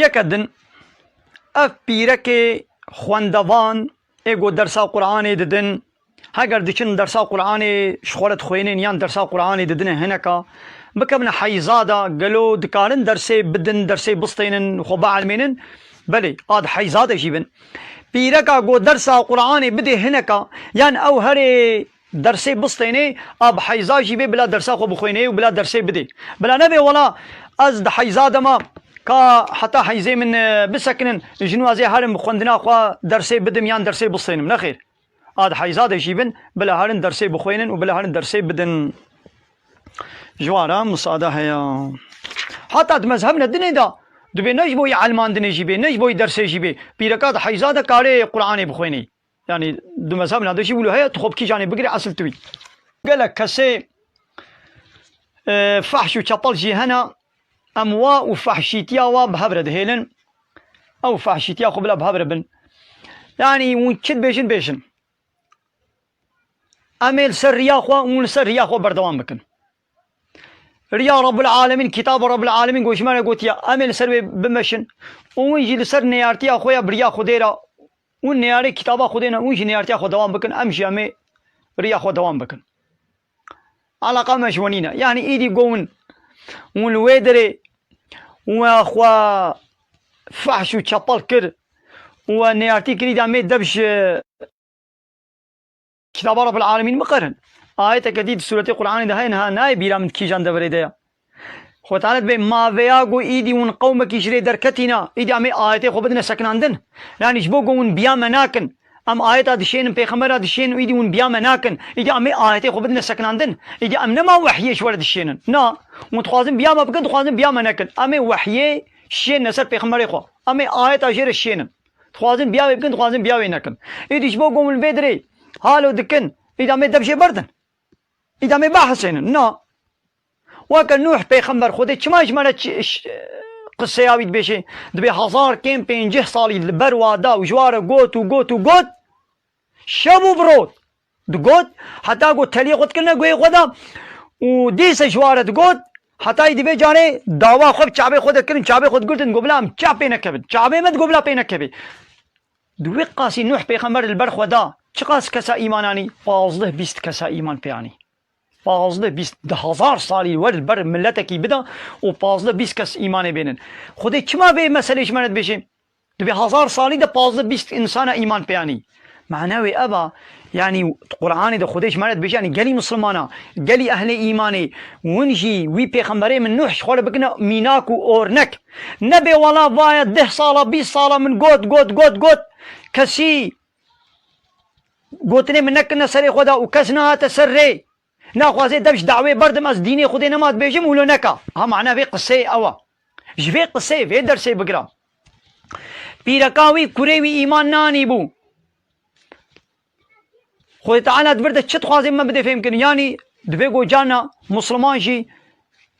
یەکەدن ئەف پیرەکێ خوێندەوان ئێگۆ دەرسا قورئانێ ددن هەگەر دچن دەرسا قورئانێ شخۆرت خوێنین یان دەرسا قورئانێ ددنە هێنەکە بکەبنە حەیزادا گەلۆ دکارن دەرسێ بدن دەرسێ بستێنن خۆ بەعلمێنن بەلێ ئاد حەیزادەژی بن پیرەکە گۆ دەرسا قورئانێ بدێ هێنەکە یان ئەو هەرێ دەرسێ بستێنێ ئاب حەیزاژی بێ بلا دەرسا خۆ بخوێنێ و بلا دەرسێ بدێ بلا نەبێ وەڵا ئەس دە حەیزادەما کا حتا حەیزێ من بسەکنن ژنوازێ هەرم خوێندنا خوا دەرسێ بدم یان دەرسێ بستێنم نەخێر ئاد حەیزادەژی بن بلا هەرن دەرسێ بخوێنن و بلا هەرن دەرسێ بدن جوارە مساعدە هەیە حتا مەزهەب نەدنێدا دبێ نەش بۆی عەلماندنێژی بێ نەش بۆی دەرسێژی بێ پیرەکە حەیزادە کارێ قورئانێ بخوێنێ يعني دو مذهب نادوشي بيقولوا هي تخوب كي جاني بقري اصل توي قال لك كسي فحش وشطل جي هنا اموا وفحشيتيا وبهبرد هيلن او فحشيتيا قبل بهبرد بن يعني ونشد بيشن اميل سر رياخوا ونسر رياخوا بردوام بكن ريا رب العالمين كتاب رب العالمين قوش ما قلت يا اميل سر بمشن ونجي لسر نيارتي اخويا بريا خديرا اون نیاره کتابا خودینا اون نیارتی خود دوام بکن امشی همه ریا خود دوام بکن علاقه مشونینا یعنی ایدی گون اون ویدره و خوا فحش و چپل کر و نیارتی کری دامه دبش کتاب رب العالمین مقرن آیت کدید سورة قرآن ده اینها نای بیرامد کی جان دوره ده خود تعالت به ما ویاگو ایدی اون قوم کی شری درکتینا ایدی همه آیت خو بدن سکناندن یعنی جبو گون بیا مناکن ام آیت دشین پیغمبر دشین ایدی اون بیا مناکن ایدی همه آیت خو بدن سکناندن ایدی ام نما وحیش ورد دشینن نا متخوازن بیا ما بکن تخوازن بیا مناکن ام وحی شین نصر پیغمبر خو ام آیت اجر شینن تخوازن بیا بکن تخوازن بیا وناکن ایدی جبو گون بدری حالو دکن ایدی همه دبشه بردن ایدی همه بحثین نا وكان نوح پیغمبر خودی چما جمانه قصه یابید بشه دبی 1050 سالی بروا دا و جواره گوت و گوت و گوت شبو برود دو گوت حتی گوت تلی خود کنه گوی خدا و دیس جواره دو گوت حتی دی به جانه داوا خوب چابه خود کردن چابه خود گردن گبلا هم چابه نکبد چابه مد گبلا پی نکبد دوی قاسی نوح پیغمبر البر خدا چقاس کسا ایمانانی 15-20 کسا ایمان پیانی 15-20 سالی ورد بر ملتکی بدا و 15-20 کس ایمان بینن خودی چما به مسئله شمارد بشه دو 1000 سالی ده 15-20 انسان ایمان پیانی معنوی ابا يعني قرآن ده خودش مرد بشه يعني قلي مسلمانا قلي اهل ايماني ونجي وي پیغمبري من نوح خول بكنا ميناك اورنك نبي ولا بايد 10 ساله 20 ساله من قوت كسي قوتني منك نسري خدا وكسنا تسري ناخوازي دبش دعوه بردم از ديني خودي نمات بيجم ولو نكا ها معناه في قصه اوا جفي قصه في درسي بقرا بيركاوي كوريوي ايمان ناني بو خود تعالى دبرد چت خوازي ما بده فهم كن يعني دبيگو جانا مسلمان جي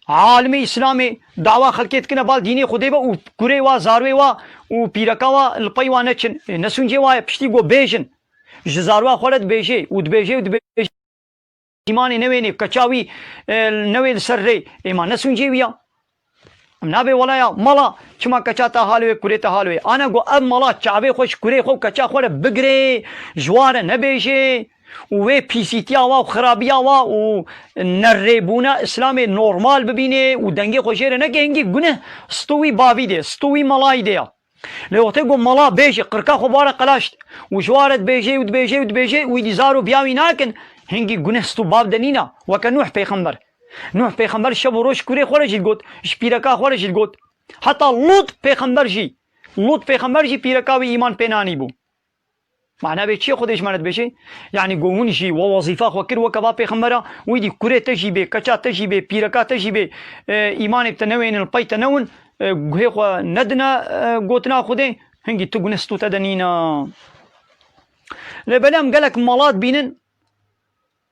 عالمي اسلامي دعوه خلقيت كنا بال ديني خودي با كوري وا زاروي وا و بيركاوا الپي وا نچن نسونجي وا پشتي گو بيجن جزاروا خولت بيجي و دبيجي ایمان نوینی کچاوی نویل سر ری ایمان نسونجی ویا نابه ولایا مالا چما کچا تا حالوی کوری تا حالوی آنا گو اب مالا چاوی خوش کوری خو کچا خور بگری جوار نبیشه و پیسیتیا و خرابیا و نربونا اسلام نورمال ببینه و دنگی خوشیره نگه هنگی گونه ستوی باوی ده ستوی مالای ده لوقتی گو مالا بیشه قرکا خو بارا قلاشت و جوارت بیشه و دبیشه و دیزارو بیاوی ناکن هنگی گنهستو باب دنینا وکا نوح پیغمبر شب و روش کوری خورشید گوت شپیرکا خورشید گوت حتی لوط پیغمبر جی پیرکاوی ایمان پینانی بو معنی به چی خودش مرد بشه یعنی گوون جی و وظیفه خو کر وکا با پیغمبره ویدی کوری تجیبه کچا تجیبه پیرکا تجیبه ایمان بتنوین الپی تنون گوه خو ندنا گوتنا خوده هنگی تو گنهستو تدنینا لبنام گلک مالات بینن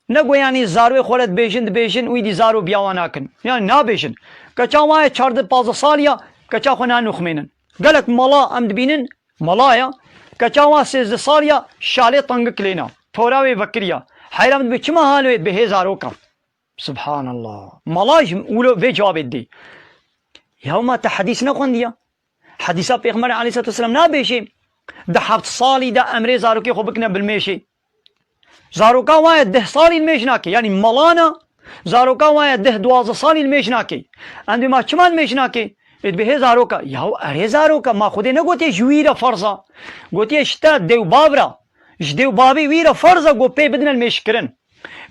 نگو یعنی زاروی خورد بیشن ویدی زارو بیاواناکن یعنی نابیشن کچا وای 14-15 سالیا کچا خو نانوخمینن گلک مالا امد بینن مالایا کچا وای 13 سالیا شاله تنگ کلینا توراوی بکریا حیرمد به چما حالوید به هزارو کم سبحان الله مالاج اولو به جواب دی یوم تا حدیث نخوندیا حديثا پیغمبر عليه الصلاة والسلام نابيشي ده 7 صالي ده أمري زاروكي خو بكنا بالميشي زاروكا وايا 10 صالي الميشناكي يعني ملانا زاروكا وايا 12 صالي الميشناكي عندما چمان ميشناكي به زاروكا ياو اري زاروكا ما خودي نگوتي جويرا فرضا گوتي اشتا ديو بابرا جديو بابي ويرا فرضا گو پي بدنا الميشكرن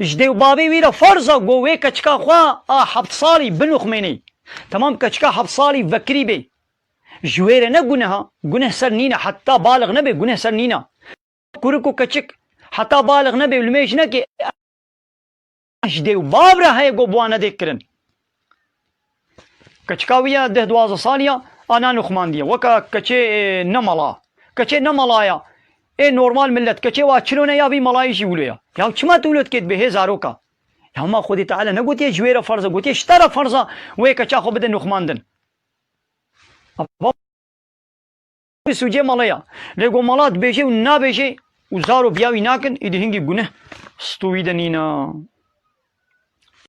جديو بابي ويرا فرضا گو وي كچكا خوا 7 صالي بنو خميني تمام كچكا 7 صالي فكري بي جويرا نگونها گنه سر نينا حتى بالغ نبي گنه سر نينا كوركو كچك حتى بالغ نبي الميش نكي جديو بابرا هي گو بوانا ديكرن كچكاويا 12 صاليا انا نخمان دي وكا كچي نمالايا اي نورمال ملت كچي وا چلونه يا بي ملايشي وليا يا چما تولت كيت به زاروكا يا ما خودي تعالى نگوتي جويره فرضه گوتي اشترى فرضه وي كچا خو بدن نخماندن سوجي مالايا لگو مالات بيشي و نا بيشي و زارو بياوي ناكن ايدي هنگي گنه ستويدنينا